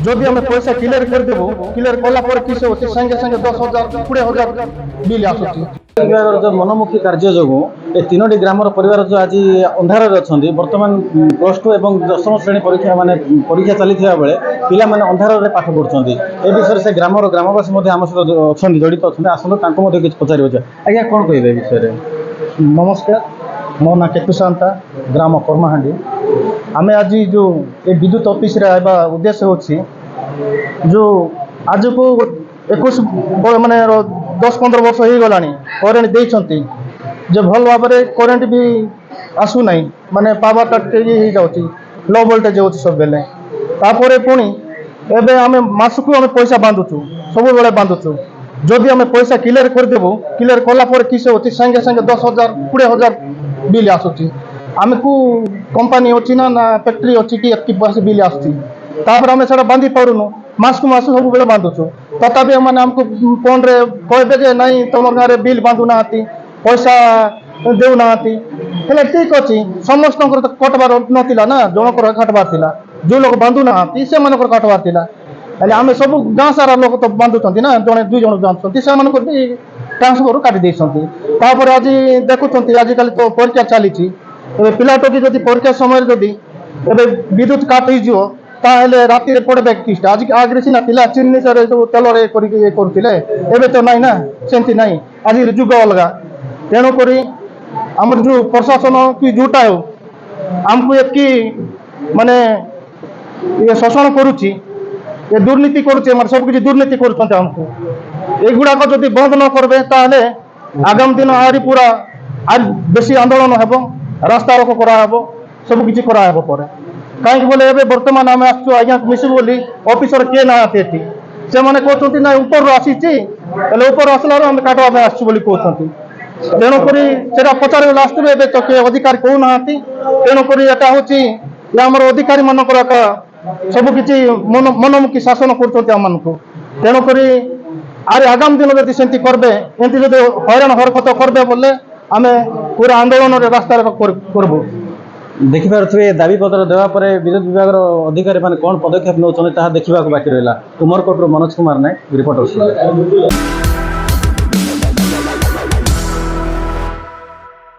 যদি আমি পয়সা ক্লিয়ার করে দেবো, ক্লিয়ার কলা পরে কিসে হচ্ছে সঙ্গে সঙ্গে 10,000 20,000 বিল আসুଛି। বিভাগର जो मनमुखी कार्य जो ए तीनोटी ग्रामर परिवार जो आज अंधार अच्छा बर्तमान +2 और 10वीं श्रेणी परीक्षा माने परीक्षा चली बेले पिला माने अंधार पाठ पढ़ुंट ए विषय से ग्रामर ग्रामवासी आम सहित अच्छा जड़ित अच्छा आसतु किसी पचार आज्ञा कौन कहे विषय। नमस्कार, मो ना केतुशांता, ग्राम कर्माहांडी। आम आज जो ये विद्युत ऑफिस रे आइबा उद्देश्य होछि जो आज को 21 माने 10-15 वर्ष हो गला करेन्ट देइछंती जे भल भाव में करेन्ट भी आसु नहीं माने पावर कट हो जाउछि, लो वोल्टेज होछि सब बेले। तापरे पुणी एबे आमे मासकु आमे पैसा बांधुछु, सब बेले बांधुछु। जदि आमे पैसा क्लियर कर देबो, क्लियर कला पर किसे होछि संगे संगे 10,000 20,000 बिल आसुछि। आमको कंपनी अच्छी ना फैक्ट्री अच्छी कि एतकी पैसा बिल आसुछि, तापर आमे सेटा बांधी पारुनु, मास को मास सब बेले बांधुछु। तथापि मैंने आमको फोन रे कहबे जे नहीं तुम गाँव में बिल बांधु ना पैसा देउ ना हेले ठीक अच्छी समस्त कटबार नाला ना जनकर काटबार थिला, जो लोग बांधु ना से मानकर काटबार थिला। हेले आमे सब गाँ सारा लोग तो बांधुछंती ना, जने 2 जन बांधुछंती से मानकर भी ट्रांसफर काटी देछंती। तापर आज देखुछंती आजिकल तो परीक्षा चली पिलाटी जदि परीक्षा समय जदि विद्युत काट हो ताहले राति पड़े किस्टा आज आगे सीना पिला चिन्नी सब तेल करुले एवं तो नाई ना सेमती नाई आज जुग अलग। तेणुक आम जो प्रशासन कि जोटा हो आमको एतकी माने ये शोषण करुच्ची, ये दुर्नीति करुच्चे सब किसी दुर्नीति करमको युड़ाक जदि बंद न करबे ताहले आगामी दिन आहरी पूरा आज बेसी आंदोलन हेब, रास्ता रोक कराब, सब किसी कराब पर कहीं बोले एवं बर्तमान आम आसु आज्ञा मिसु बोली ऑफिसर किए ना से मैंने कहते ना ऊपर आसी ऊपर आसला आम काटवा आसु कहते। तेणुक पचार आसवे ए तो किए अधिकारी कहूना। तेणुक यहाँ हूँ आम अधिकारी मानक सब किसी मनमुखी शासन कर। तेणुक आरे आगामी दिन जब सेमती करबे एमती जब हैरान हरकत करबे बोले आम पूरा आंदोलन रास्ता करबू। देखिपे दाबी पत्र देवा पर विद्युत विभाग अधिकारी मैंने कौन पदक्षेप नौ देखा बाकी रहा। उमरकोट मनोज कुमार नायक, रिपोर्टर।